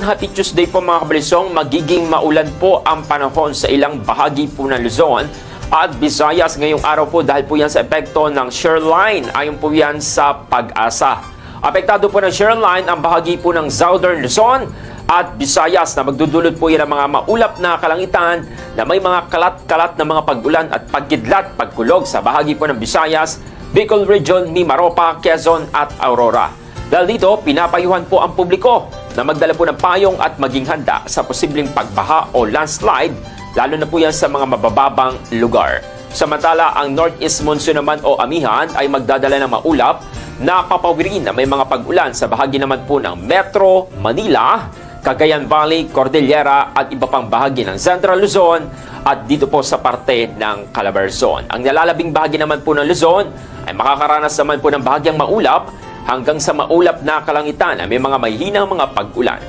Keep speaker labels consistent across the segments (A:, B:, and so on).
A: Happy Tuesday po mga kabalisong. Magiging maulan po ang panahon sa ilang bahagi po ng Luzon at Visayas ngayong araw po dahil po yan sa epekto ng shear line. Ayon po yan sa Pag-asa. Apektado po ng shear line ang bahagi po ng Southern Luzon at Visayas na magdudulot po yan ng mga maulap na kalangitan na may mga kalat-kalat na mga pag-ulan at pagkidlat, pagkulog sa bahagi po ng Visayas, Bicol Region, Mimaropa, Quezon at Aurora. Dahil dito, pinapayuhan po ang publiko na magdala po ng payong at maging handa sa posibleng pagbaha o landslide, lalo na po yan sa mga mabababang lugar. Samantala, ang Northeast Monsoon naman o amihan ay magdadala ng maulap na papawirin na may mga pag-ulan sa bahagi naman po ng Metro Manila, Cagayan Valley, Cordillera at iba pang bahagi ng Central Luzon at dito po sa parte ng Calabarzon. Ang nalalabing bahagi naman po ng Luzon ay makakaranas naman po ng bahagyang maulap hanggang sa maulap na kalangitan na may mga mahihinang mga pag-ulan.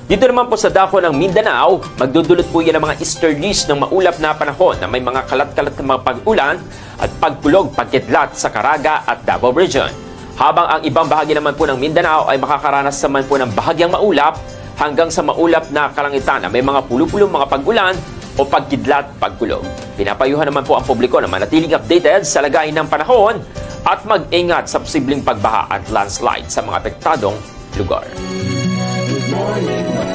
A: Dito naman po sa dako ng Mindanao, magdudulot po yan ng mga easterlies ng maulap na panahon na may mga kalat-kalat na mga pag-ulan at pagkulog, pagkidlat sa Caraga at Davao Region. Habang ang ibang bahagi naman po ng Mindanao ay makakaranas naman po ng bahagyang maulap hanggang sa maulap na kalangitan na may mga pulo-pulong mga pag-ulan o pagkidlat, pagkulog. Pinapayuhan naman po ang publiko na manatiling updated sa lagayan ng panahon at mag-ingat sa posibleng pagbaha at landslide sa mga apektadong lugar.
B: Good morning.